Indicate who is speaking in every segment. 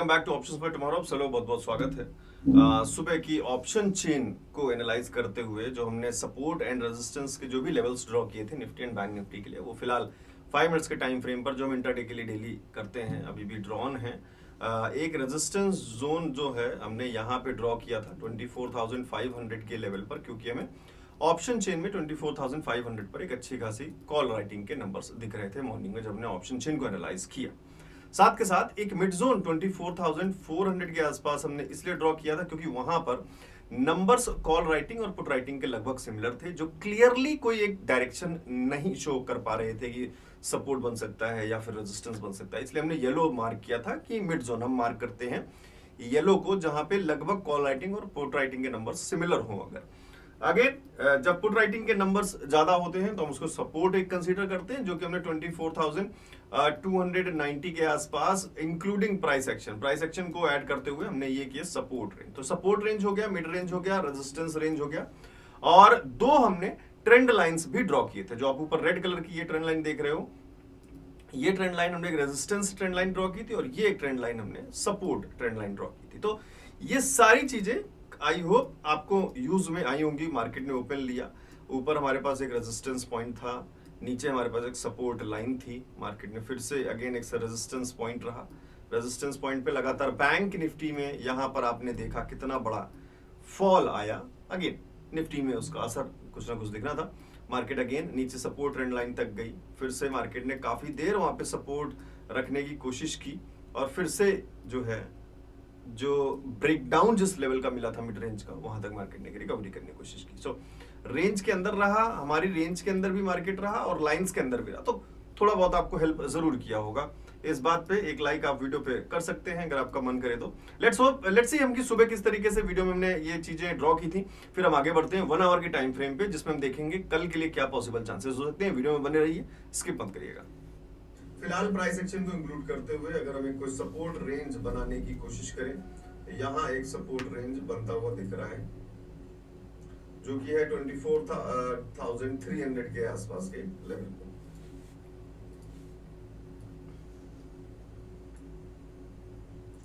Speaker 1: Welcome back two options for tomorrow. चलो बहुत बहुत स्वागत है। सुबह की ऑप्शन चेन को एनालाइज करते हुए जो हमने सपोर्ट एंड रेजिस्टेंस के जो भी लेवल्स ड्रॉ किए थे निफ्टी एंड बैंक निफ्टी के लिए, वो फिलहाल 5 मिनट्स के टाइम फ्रेम पर जो हम इंट्राडे के लिए डेली करते हैं अभी भी ड्रॉन है। एक रेजिस्टेंस जोन जो है हमने यहाँ पे ड्रॉ किया था 24,500 के लेवल पर, क्योंकि हमें ऑप्शन चेन में 24,500 पर एक अच्छी खासी कॉल राइटिंग के नंबर्स दिख रहे थे मॉर्निंग में जब हमने ऑप्शन चेन को एनालाइज किया। साथ के साथ एक मिड जोन 24,400 के आसपास हमने इसलिए ड्रॉ किया था क्योंकि वहां पर नंबर्स कॉल राइटिंग और पुट राइटिंग के लगभग सिमिलर थे, जो क्लियरली कोई एक डायरेक्शन नहीं शो कर पा रहे थे कि सपोर्ट बन सकता है या फिर रेजिस्टेंस बन सकता है। इसलिए हमने येलो मार्क किया था कि मिड जोन हम मार्क करते हैं येलो को, जहां पे लगभग कॉल राइटिंग और पुट राइटिंग के नंबर सिमिलर हो। अगर अगेन जब पुट राइटिंग के नंबर्स ज्यादा होते हैं तो हम उसको सपोर्ट एक कंसीडर करते हैं, जो कि हमने 24,290 के आसपास इंक्लूडिंग प्राइस एक्शन को ऐड करते हुए हमने ये किया सपोर्ट रेंज। तो सपोर्ट रेंज हो गया, मिड रेंज हो गया, रेजिस्टेंस रेंज हो गया, और दो हमने ट्रेंड लाइंस भी ड्रॉ किए थे। जो आप ऊपर रेड कलर की ये ट्रेंड लाइन देख रहे हो, ये ट्रेंड लाइन हमने एक रेजिस्टेंस ट्रेंड लाइन ड्रॉ की थी और ये एक ट्रेंड लाइन हमने सपोर्ट ट्रेंड लाइन ड्रॉ की थी। तो ये सारी चीजें आई होप आपको यूज में आई होंगी। मार्केट ने ओपन लिया, ऊपर हमारे पास एक रेजिस्टेंस पॉइंट था, नीचे हमारे पास एक सपोर्ट लाइन थी, मार्केट ने फिर से अगेन एक रेजिस्टेंस पॉइंट रहा। रेजिस्टेंस पॉइंट पे लगातार बैंक निफ्टी में यहां पर आपने देखा कितना बड़ा फॉल आया। अगेन निफ्टी में उसका असर कुछ ना कुछ दिख रहा था। मार्केट अगेन नीचे सपोर्ट ट्रेंड लाइन तक गई, फिर से मार्केट ने काफी देर वहां पे सपोर्ट रखने की कोशिश की और फिर से जो है जो ब्रेकडाउन जिस लेवल का मिला था मिड रेंज का, वहां तक मार्केट ने रिकवरी करने की कोशिश की। सो रेंज के अंदर रहा, हमारी रेंज के अंदर भी मार्केट रहा और लाइंस के अंदर भी रहा, तो थोड़ा बहुत आपको हेल्प जरूर किया होगा। इस बात पे एक लाइक आप वीडियो पे कर सकते हैं अगर आपका मन करे तो। लेट्स सी हम कि सुबह किस तरीके से वीडियो में हमने ये चीजें ड्रॉ की थी। फिर हम आगे बढ़ते हैं 1 आवर के टाइम फ्रेम पे, जिसमें हम देखेंगे कल के लिए क्या पॉसिबल चांसेस हो सकते हैं। वीडियो में बने रहिए, स्किप मत करिएगा। फिलहाल प्राइस एक्शन को इंक्लूड करते हुए अगर हम कोई सपोर्ट रेंज बनाने की कोशिश करें, यहाँ एक सपोर्ट रेंज बनता हुआ दिख रहा है जो कि है 24,300 के आसपास के लेवल पे।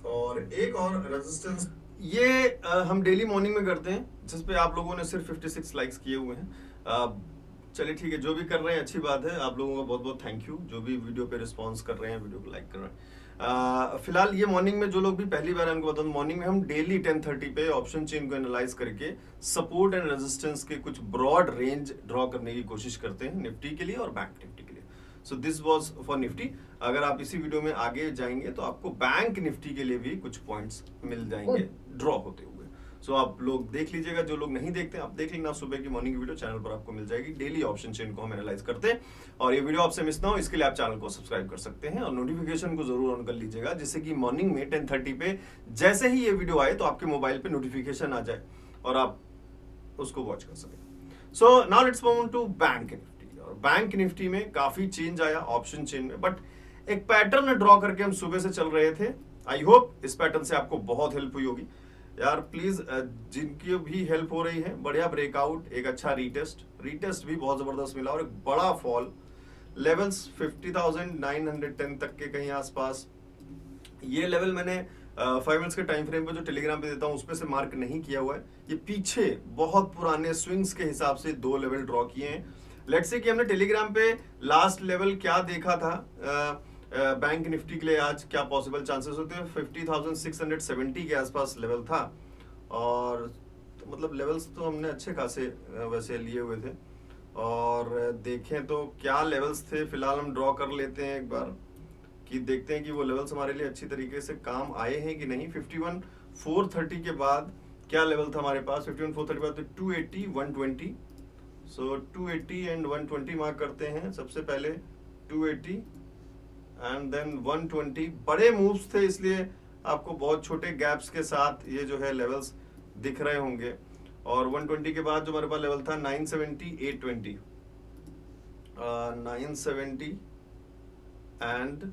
Speaker 1: और एक और रेजिस्टेंस ये हम डेली मॉर्निंग में करते हैं, जिसपे आप लोगों ने सिर्फ 56 लाइक्स किए हुए हैं। चलिए ठीक है, जो भी कर रहे हैं अच्छी बात है, आप लोगों का बहुत बहुत थैंक यू जो भी वीडियो पे रिस्पांस कर रहे हैं, वीडियो को लाइक कर रहे हैं। फिलहाल ये मॉर्निंग में जो लोग भी पहली बार उनको बता दूं, मॉर्निंग में हम डेली 10:30 पे ऑप्शन चेन को एनालाइज करके सपोर्ट एंड रेजिस्टेंस के कुछ ब्रॉड रेंज ड्रॉ करने की कोशिश करते हैं निफ्टी के लिए और बैंक निफ्टी के लिए। So this was for Nifty. अगर आप इसी वीडियो में आगे जाएंगे तो आपको बैंक निफ्टी के लिए भी कुछ पॉइंट्स मिल जाएंगे ड्रॉ होते हुए। सो आप लोग देख लीजिएगा, जो लोग नहीं देखते आप देख लेना, सुबह की मॉर्निंग वीडियो चैनल पर आपको मिल जाएगी। डेली ऑप्शन चेन को हम एनालाइज करते हैं और ये वीडियो आपसे मिस ना हो इसके लिए आप चैनल को सब्सक्राइब कर सकते हैं और नोटिफिकेशन को जरूर ऑन कर लीजिएगा, जिससे कि मॉर्निंग में 10:30 पे जैसे ही ये वीडियो आए तो आपके मोबाइल पे नोटिफिकेशन आ जाए और आप उसको वॉच कर सकें। So now let's move on to bank Nifty. और बैंक निफ्टी में काफी चेंज आया ऑप्शन चेन में, बट एक पैटर्न ड्रॉ करके हम सुबह से चल रहे थे। आई होप इस पैटर्न से आपको बहुत हेल्प हुई होगी यार। प्लीज जिनकी भी हेल्प हो रही है, बढ़िया ब्रेकआउट, एक अच्छा रीटेस्ट भी बहुत जबरदस्त मिला और एक बड़ा फॉल लेवल्स 50,910 तक के कहीं आसपास। ये लेवल मैंने 5 मिनट्स के टाइम फ्रेम पे जो टेलीग्राम पे देता हूं उसपे से मार्क नहीं किया हुआ है। ये पीछे बहुत पुराने स्विंग्स के हिसाब से 2 लेवल ड्रॉ किए हैं। लेट्स से कि हमने टेलीग्राम पे लास्ट लेवल क्या देखा था बैंक निफ्टी के लिए, आज क्या पॉसिबल चांसेस होते हैं। 50,670 के आसपास लेवल था और तो मतलब लेवल्स तो हमने अच्छे खासे वैसे लिए हुए थे। और देखें तो क्या लेवल्स थे, फिलहाल हम ड्रॉ कर लेते हैं एक बार कि देखते हैं कि वो लेवल्स हमारे लिए अच्छी तरीके से काम आए हैं कि नहीं। 51,430 के बाद क्या लेवल था हमारे पास, 51,430 के बाद 280, 120। सो 280 एंड 120 मार्क करते हैं सबसे पहले। 280 एंड देन 120। बड़े मूव्स थे इसलिए आपको बहुत छोटे गैप्स के साथ ये जो है लेवल्स दिख रहे होंगे। और 120 के बाद जो हमारे पास लेवल था 970, 820, 970 एंड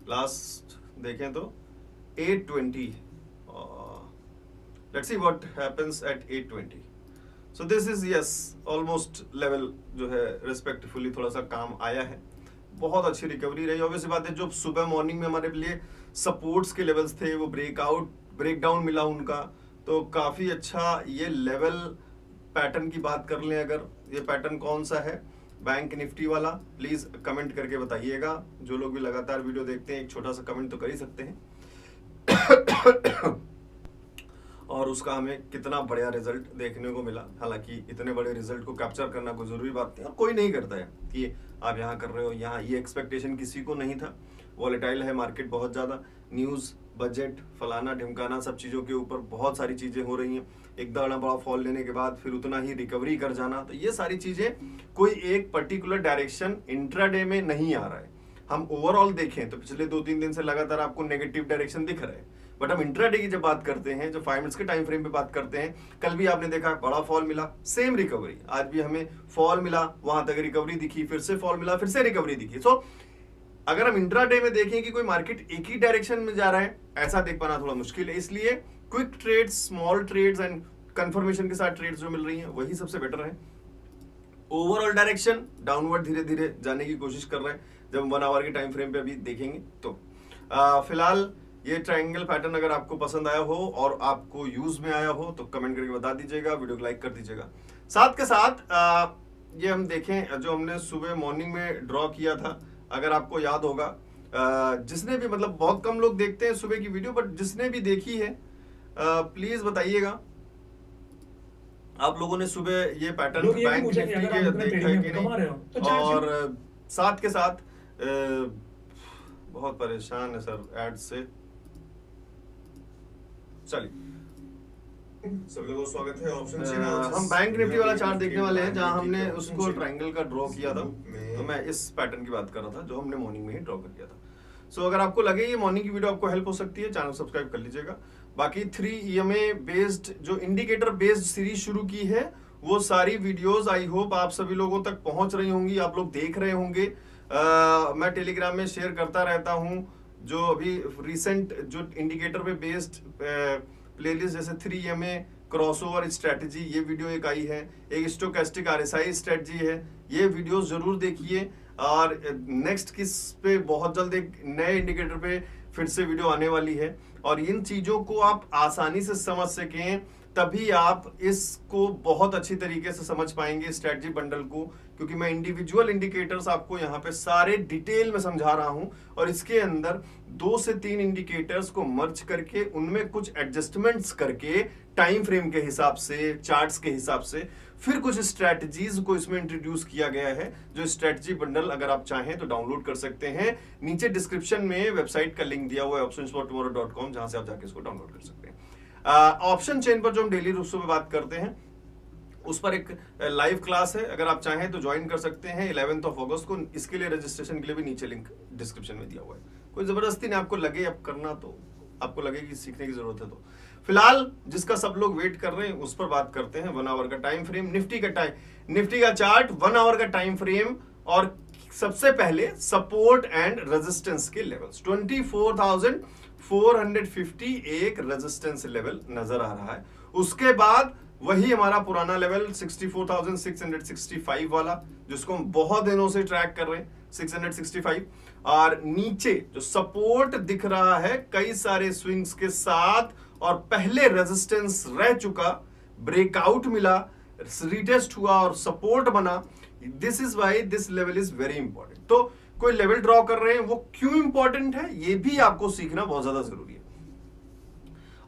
Speaker 1: लास्ट देखें तो 820। Let's see what happens at 820। So this is yes almost level जो है रिस्पेक्टफुली थोड़ा सा काम आया है। बहुत अच्छी रिकवरी रही। ऑब्वियसली बात है, जो सुबह मॉर्निंग में हमारे लिए सपोर्ट्स के लेवल्स थे वो ब्रेकडाउन मिला उनका, तो काफ़ी अच्छा ये लेवल। पैटर्न की बात कर लें अगर, ये पैटर्न कौन सा है बैंक निफ्टी वाला, प्लीज़ कमेंट करके बताइएगा। जो लोग भी लगातार वीडियो देखते हैं एक छोटा सा कमेंट तो कर ही सकते हैं और उसका हमें कितना बढ़िया रिजल्ट देखने को मिला। हालांकि इतने बड़े रिजल्ट को कैप्चर करना कोई ज़रूरी बात नहीं और कोई नहीं करता है कि आप यहाँ कर रहे हो, यहाँ ये एक्सपेक्टेशन किसी को नहीं था। वॉलेटाइल है मार्केट बहुत ज़्यादा, न्यूज़, बजट, फलाना ढिमकाना सब चीज़ों के ऊपर बहुत सारी चीज़ें हो रही हैं। एक बड़ा बड़ा फॉल लेने के बाद फिर उतना ही रिकवरी कर जाना, तो ये सारी चीज़ें कोई एक पर्टिकुलर डायरेक्शन इंट्राडे में नहीं आ रहा है। हम ओवरऑल देखें तो पिछले 2-3 दिन से लगातार आपको नेगेटिव डायरेक्शन दिख रहा है, बट हम इंट्राडे की जब बात करते हैं, जो 5 मिनट्स के टाइम फ्रेम पे बात करते हैं, कल भी आपने देखा बड़ा फॉल मिला, सेम रिकवरी। आज भी हमें फॉल मिला, वहां तक रिकवरी दिखी, फिर से फॉल मिला, फिर से रिकवरी दिखी। सो अगर हम इंट्राडे में देखें कि कोई मार्केट एक ही डायरेक्शन में जा रहा है, ऐसा देख पाना थोड़ा मुश्किल है। इसलिए quick trades, small trades and confirmation के साथ ट्रेड्स जो मिल रही हैं वही सबसे बेटर है। ओवरऑल डायरेक्शन डाउनवर्ड धीरे धीरे जाने की कोशिश कर रहे हैं, जब 1 आवर के टाइम फ्रेम पे अभी देखेंगे तो। फिलहाल ये ट्रायंगल पैटर्न अगर आपको पसंद आया हो और आपको यूज में आया हो तो कमेंट करके बता दीजिएगा, वीडियो को लाइक कर दीजिएगा। साथ के साथ ये हम देखें जो हमने सुबह मॉर्निंग में ड्रॉ किया था, अगर आपको याद होगा, जिसने भी, मतलब बहुत कम लोग देखते हैं सुबह की वीडियो, बट जिसने भी देखी है प्लीज बताइएगा आप लोगों ने सुबह ये पैटर्न बैंक निफ्टी के देखा है कि नहीं। और साथ के साथ बहुत परेशान है सर एड से। चलिए सभी लोगों को स्वागत है। ऑप्शन हम बैंक निफ्टी वाला चार्ट देखने वाले हैं जहां हमने उसको ट्रायंगल का ड्रॉ किया था। तो मैं इस पैटर्न की बात कर रहा था जो हमने मॉर्निंग में ही ड्रॉ कर दिया था। सो अगर आपको लगे ये मॉर्निंग की वीडियो आपको हेल्प हो सकती है, चैनल सब्सक्राइब कर लीजिएगा। बाकी 3 EMA बेस्ड जो इंडिकेटर बेस्ड सीरीज शुरू की है, वो सारी वीडियोस आई होप आप सभी लोगों तक पहुंच रही होंगी, आप लोग देख रहे होंगे। मैं टेलीग्राम में शेयर करता रहता हूं जो अभी रिसेंट जो इंडिकेटर पे बेस्ड प्लेलिस्ट, जैसे 3 EMA क्रॉसओवर स्ट्रेटजी, ये वीडियो एक आई है, एक स्टोकेस्टिक RSI स्ट्रेटजी है, ये वीडियोस जरूर देखिए। और नेक्स्ट किस पे बहुत जल्द एक नए इंडिकेटर पे फिर से वीडियो आने वाली है, और इन चीजों को आप आसानी से समझ सकें तभी आप इसको बहुत अच्छी तरीके से समझ पाएंगे स्ट्रेटजी बंडल को, क्योंकि मैं इंडिविजुअल इंडिकेटर्स आपको यहाँ पे सारे डिटेल में समझा रहा हूं और इसके अंदर 2 से 3 इंडिकेटर्स को मर्ज करके उनमें कुछ एडजस्टमेंट्स करके टाइम फ्रेम के हिसाब से, चार्ट्स के हिसाब से, फिर कुछ स्ट्रेटजीज को इसमें इंट्रोड्यूस किया गया है। जो स्ट्रेटजी बंडल अगर आप चाहें तो डाउनलोड कर सकते हैं, नीचे डिस्क्रिप्शन में वेबसाइट का लिंक दिया हुआ है optionsfortomorrow.com, जहां से आप जाके इसको डाउनलोड कर सकते हैं। ऑप्शन चेन पर जो हम डेली रूप से बात करते हैं उस पर एक लाइव क्लास है, अगर आप चाहें तो ज्वाइन कर सकते हैं 11 अगस्त को। इसके लिए रजिस्ट्रेशन के लिए भी नीचे लिंक डिस्क्रिप्शन में दिया हुआ है। कोई जबरदस्ती नहीं, आपको लगे अब करना तो आपको लगे कि सीखने की जरूरत है तो। फिलहाल जिसका सब लोग वेट कर रहे हैं उस पर बात करते हैं। 1 आवर का टाइम फ्रेम, निफ्टी का चार्ट, 1 आवर का टाइम फ्रेम, और सबसे पहले सपोर्ट एंड रेजिस्टेंस के लेवल्स। 24,450 एक रेजिस्टेंस लेवल नजर आ रहा है। उसके बाद वही हमारा पुराना लेवल 64,665 वाला, जिसको हम बहुत दिनों से ट्रैक कर रहे हैं, 665। और नीचे जो सपोर्ट दिख रहा है कई सारे स्विंग्स के साथ, और पहले रेजिस्टेंस रह चुका, ब्रेकआउट मिला, रीटेस्ट हुआ और सपोर्ट बना। This is why this level is very important. तो कोई लेवल ड्रॉ कर रहे हैं वो क्यों इंपॉर्टेंट है, ये भी आपको सीखना बहुत ज्यादा जरूरी है।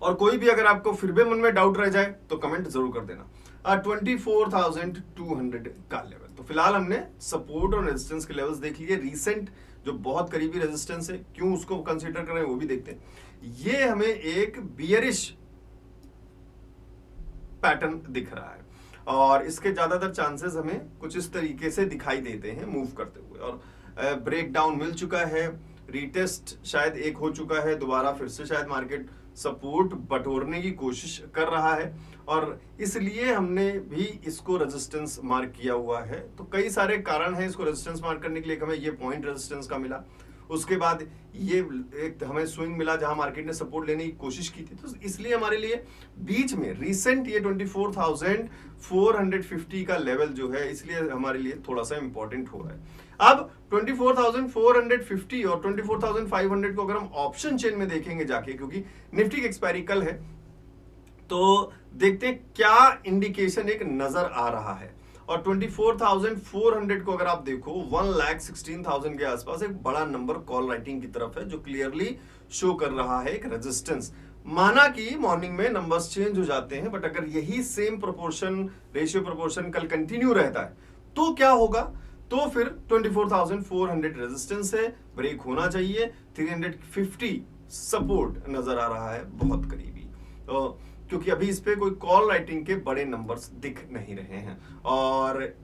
Speaker 1: और कोई भी अगर आपको फिर भी मन में डाउट रह जाए तो कमेंट जरूर कर देना। 24,200 का लेवल। तो फिलहाल हमने सपोर्ट और रेजिस्टेंस के लेवल्स देख लिए। रीसेंट जो बहुत करीबी रेजिस्टेंस है, क्यों उसको कंसीडर कर रहे हैं वो भी देखते हैं। ये हमें एक बियरिश पैटर्न दिख रहा है और इसके ज्यादातर चांसेस हमें कुछ इस तरीके से दिखाई देते हैं मूव करते हुए। और ब्रेक डाउन मिल चुका है, रीटेस्ट शायद एक हो चुका है, दोबारा फिर से शायद मार्केट सपोर्ट बटोरने की कोशिश कर रहा है, और इसलिए हमने भी इसको रेजिस्टेंस मार्क किया हुआ है। तो कई सारे कारण हैं इसको रेजिस्टेंस मार्क करने के लिए। हमें ये पॉइंट रेजिस्टेंस का मिला, उसके बाद ये एक हमें स्विंग मिला जहां मार्केट ने सपोर्ट लेने की कोशिश की थी, तो इसलिए हमारे लिए बीच में रिसेंट ये 24,450 का लेवल जो है, इसलिए हमारे लिए थोड़ा सा इंपॉर्टेंट हो रहा है। अब 24,450 और 24,500 को अगर हम ऑप्शन चेन में देखेंगे जाके, क्योंकि निफ्टी की एक्सपायरी कल है, तो देखते हैं क्या इंडिकेशन एक नजर आ रहा है। और 24,400 को अगर आप देखो 1,16,000 के आसपास एक बड़ा नंबर कॉल राइटिंग की तरफ है, जो क्लियरली शो कर रहा है एक रेजिस्टेंस। माना कि मॉर्निंग में नंबर्स चेंज हो जाते हैं, बट अगर यही सेम प्रोपोर्शन, रेशियो प्रोपोर्शन कल कंटिन्यू रहता है तो क्या होगा, तो फिर 24,400 रेजिस्टेंस है, ब्रेक होना चाहिए। 350 सपोर्ट नजर आ रहा है बहुत करीबी, तो क्योंकि अभी इस पे कोई कॉल राइटिंग के बड़े नंबर्स दिख नहीं रहे हैं। और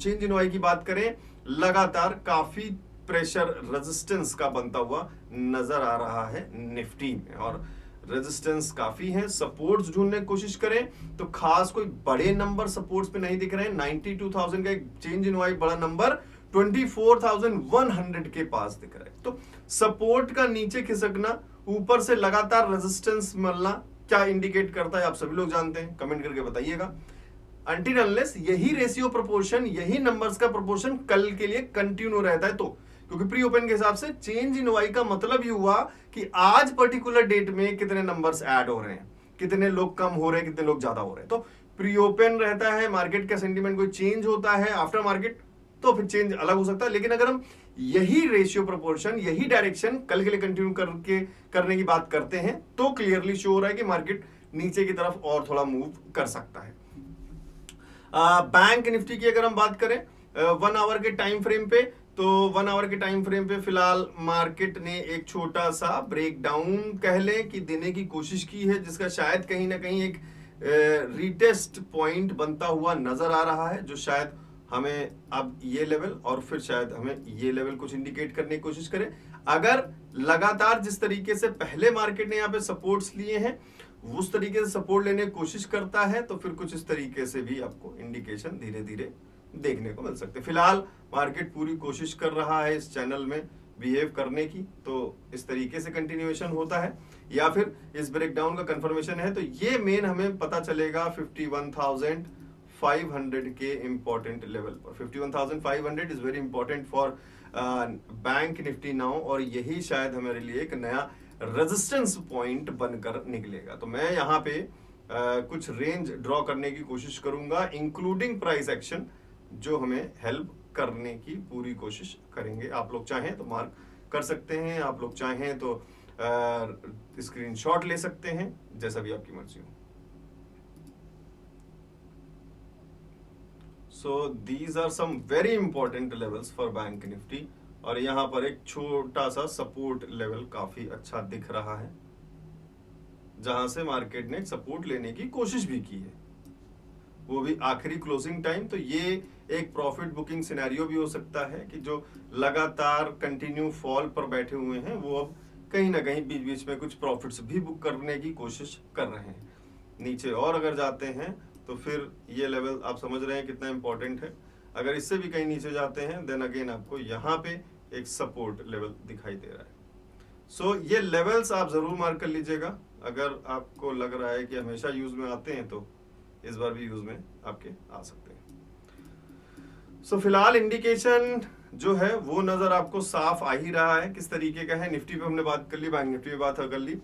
Speaker 1: चेंज इन वाई की बात करें, लगातार काफी प्रेशर रेजिस्टेंस का बनता हुआ नजर आ रहा है निफ्टी में, और रेजिस्टेंस काफी है। सपोर्ट्स ढूंढने की कोशिश करें तो खास कोई बड़े नंबर सपोर्ट्स पे नहीं दिख रहे हैं। 92,000 का एक चेंज इन वाई बड़ा नंबर 24,100 के पास दिख रहा है। तो सपोर्ट का नीचे खिसकना, ऊपर से लगातार रेजिस्टेंस मिलना क्या इंडिकेट करता है, आप सभी लोग जानते हैं, कमेंट करके बताइएगा। अनटिल अनलेस यही रेशियो प्रोपोर्शन, यही नंबर्स का प्रोपोर्शन कल के लिए कंटिन्यू रहता है, तो क्योंकि प्री ओपन के हिसाब से चेंज इन वाई का मतलब ये हुआ कि आज पर्टिकुलर डेट में कितने नंबर्स ऐड हो रहे हैं, कितने लोग कम हो रहे हैं, कितने लोग ज्यादा हो रहे हैं। तो प्री ओपन रहता है, मार्केट का सेंटीमेंट कोई चेंज होता है आफ्टर मार्केट, तो फिर चेंज अलग हो सकता है। लेकिन अगर हम यही रेशियो प्रोपोर्शन, यही डायरेक्शन कल के लिए कंटिन्यू करने की बात करते हैं, तो क्लियरली शो हो रहा है कि मार्केट नीचे की तरफ और थोड़ा मूव कर सकता है। बैंक निफ्टी की अगर हम बात करें 1 आवर के टाइम फ्रेम पे, तो 1 आवर के टाइम फ्रेम पे फिलहाल मार्केट ने एक छोटा सा ब्रेकडाउन कह लें कि देने की कोशिश की है, जिसका शायद कहीं ना कहीं एक रीटेस्ट पॉइंट बनता हुआ नजर आ रहा है, जो शायद हमें अब ये लेवल और फिर शायद हमें ये लेवल कुछ इंडिकेट करने की कोशिश करें। अगर लगातार जिस तरीके से पहले मार्केट ने यहाँ पे सपोर्ट्स लिए हैं उस तरीके से सपोर्ट लेने की कोशिश करता है, तो फिर कुछ इस तरीके से भी आपको इंडिकेशन धीरे धीरे देखने को मिल सकते हैं। फिलहाल मार्केट पूरी कोशिश कर रहा है इस चैनल में बिहेव करने की, तो इस तरीके से कंटिन्यूएशन होता है या फिर इस ब्रेकडाउन का कंफर्मेशन है, तो ये मेन हमें पता चलेगा 51,500 के इंपॉर्टेंट लेवल पर। 51,500 is very important for bank Nifty now, और यही शायद हमारे लिए एक नया रेजिस्टेंस पॉइंट बनकर निकलेगा। तो मैं यहाँ पे कुछ रेंज ड्रॉ करने की कोशिश करूंगा, इंक्लूडिंग प्राइस एक्शन, जो हमें हेल्प करने की पूरी कोशिश करेंगे। आप लोग चाहें तो मार्क कर सकते हैं, आप लोग चाहें तो स्क्रीनशॉट ले सकते हैं, जैसा भी आपकी मर्जी हो। So these are some very important levels for bank Nifty, और यहां पर एक छोटा सा सपोर्ट लेवल काफी अच्छा दिख रहा है, जहां से मार्केट ने सपोर्ट लेने की कोशिश भी की है, वो भी आखिरी क्लोजिंग टाइम। तो ये एक प्रॉफिट बुकिंग सिनेरियो भी हो सकता है कि जो लगातार कंटिन्यू फॉल पर बैठे हुए हैं वो अब कहीं ना कहीं बीच बीच में कुछ प्रॉफिट्स भी बुक करने की कोशिश कर रहे हैं। नीचे और अगर जाते हैं तो फिर ये लेवल आप समझ रहे हैं कितना इंपॉर्टेंट है। अगर इससे भी कहीं नीचे जाते हैं देन अगेन आपको यहाँ पे एक सपोर्ट लेवल दिखाई दे रहा है। सो ये लेवल्स आप जरूर मार्क कर लीजिएगा। अगर आपको लग रहा है कि हमेशा यूज में आते हैं तो इस बार भी यूज में आपके आ सकते हैं। सो फिलहाल इंडिकेशन जो है वो नजर आपको साफ आ ही रहा है किस तरीके का है। निफ्टी पे हमने बात कर ली, बैंक निफ्टी पे बात कर ली,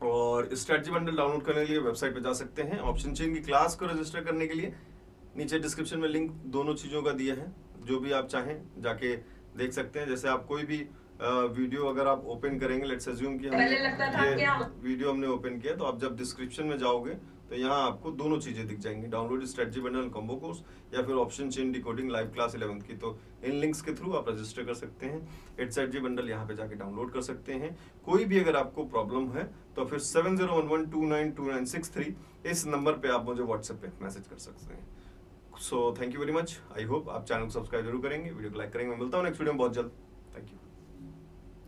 Speaker 1: और स्ट्रेटजी बंडल डाउनलोड करने के लिए वेबसाइट पे जा सकते हैं। ऑप्शन चेन की क्लास को रजिस्टर करने के लिए नीचे डिस्क्रिप्शन में लिंक दोनों चीजों का दिया है, जो भी आप चाहें जाके देख सकते हैं। जैसे आप कोई भी वीडियो अगर आप ओपन करेंगे, लेट्स अज्यूम कि हमने ये वीडियो हमने ओपन किया, तो आप जब डिस्क्रिप्शन में जाओगे तो यहाँ आपको दोनों चीजें दिख जाएंगी, download strategy bundle combo course या फिर option chain decoding live class 11th की। तो इन लिंक्स के थ्रू आप रजिस्टर कर सकते हैं। स्ट्रेटजी बंडल यहाँ पे जाके डाउनलोड कर सकते हैं। कोई भी अगर आपको प्रॉब्लम है तो फिर 7011292963 इस नंबर पे आप मुझे व्हाट्सएप पे मैसेज कर सकते हैं। So thank you very much. I hope आप चैनल को सब्सक्राइब जरूर करेंगे, वीडियो को लाइक करेंगे। मैं मिलता हूँ नेक्स्ट वीडियो में बहुत जल्द। Thank you.